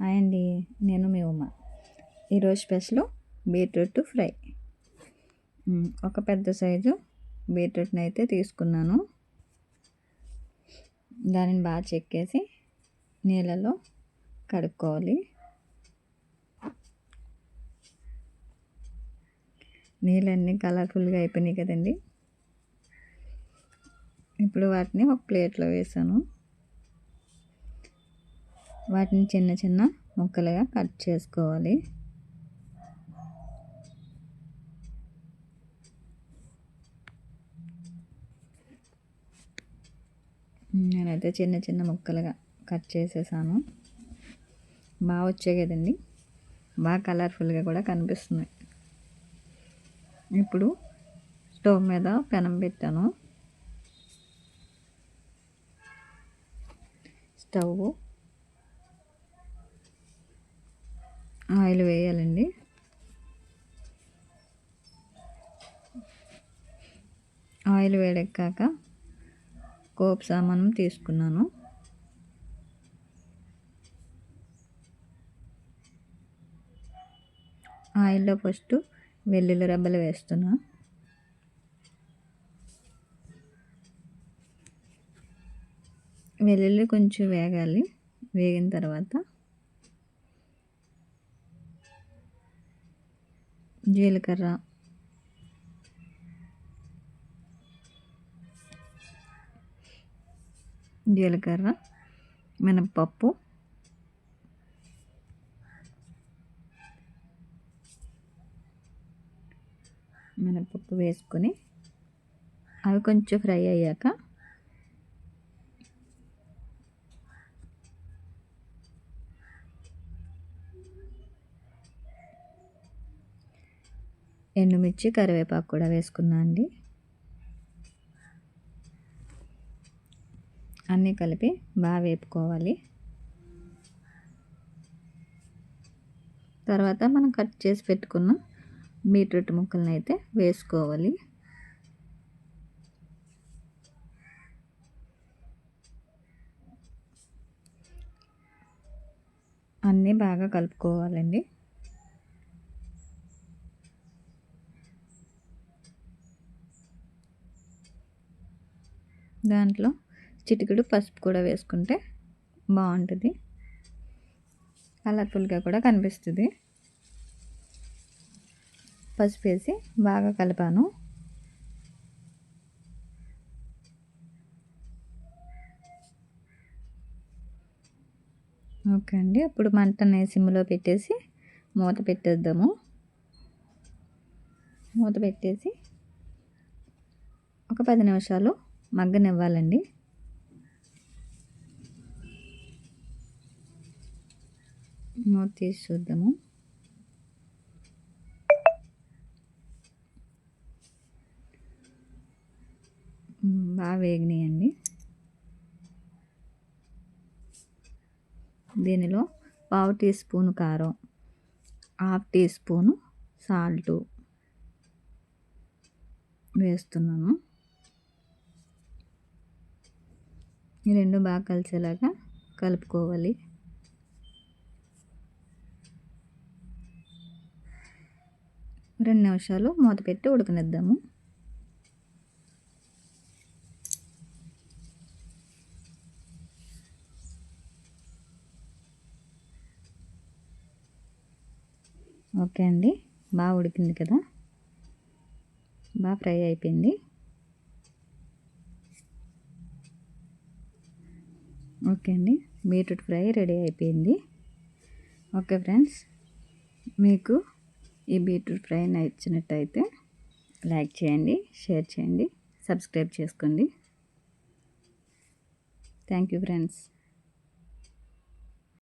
Hi అండి, నేను మీ ఉమ. ఈరోజు స్పెషల్ బీట్రూట్ ఫ్రై. ఒక పెద్ద సైజు బీట్రూట్ని అయితే తీసుకున్నాను. దానిని బాగా చెక్కేసి నీళ్ళలో కడుక్కోవాలి. నీళ్ళన్నీ కలర్ఫుల్గా అయిపోయినాయి కదండి. ఇప్పుడు వాటిని ఒక ప్లేట్లో వేసాను. వాటిని చిన్న చిన్న ముక్కలుగా కట్ చేసుకోవాలి. నేనైతే చిన్న చిన్న ముక్కలుగా కట్ చేసేసాను. బాగా వచ్చాయి కదండి, బాగా కలర్ఫుల్గా కూడా కనిపిస్తున్నాయి. ఇప్పుడు స్టవ్ మీద పెనం పెట్టాను. స్టవ్ ఆయిల్ వేయాలండి. ఆయిల్ వేడెక్కాక పోపు సామాను తీసుకున్నాను. ఆయిల్లో ఫస్ట్ వెల్లుల్లి రెబ్బలు వేస్తున్నా. వెల్లుల్లి కొంచెం వేగాలి. వేగిన తర్వాత జీలకర్ర, మినప్పప్పు, వేసుకొని అవి కొంచెం ఫ్రై అయ్యాక ఎండుమిర్చి, కరివేపాకు కూడా వేసుకున్నా అండి. అన్నీ కలిపి బాగా వేపుకోవాలి. తర్వాత మనం కట్ చేసి పెట్టుకున్న బీట్రూట్ ముక్కలను అయితే వేసుకోవాలి. అన్నీ బాగా కలుపుకోవాలండి. దాంట్లో చిటికెడు పసుపు కూడా వేసుకుంటే బాగుంటుంది, కలర్ఫుల్గా కూడా కనిపిస్తుంది. పసుపు వేసి బాగా కలిపాను. ఓకే అండి, ఇప్పుడు మంటని సిమ్లో పెట్టేసి మూత పెట్టేద్దాము. మూత పెట్టేసి ఒక 10 నిమిషాలు మగ్గనివ్వాలండి. మూత తీసి చూద్దాము. బాగా వేగినాయండి. దీనిలో 1/2 టీ స్పూన్ కారం, 1/2 టీ స్పూను సాల్టు వేస్తున్నాను. ఈ రెండు బాగా కలిసేలాగా కలుపుకోవాలి. రెండు నిమిషాలు మూత పెట్టి ఉడకనిద్దాము. ఓకే అండి, బాగా ఉడికింది కదా, బాగా ఫ్రై అయిపోయింది. ఓకే అండి, బీట్రూట్ ఫ్రై రెడీ అయిపోయింది. ఓకే ఫ్రెండ్స్, మీకు ఈ బీట్రూట్ ఫ్రై నచ్చినట్టయితే లైక్ చేయండి, షేర్ చేయండి, సబ్స్క్రైబ్ చేసుకోండి. Thank you friends.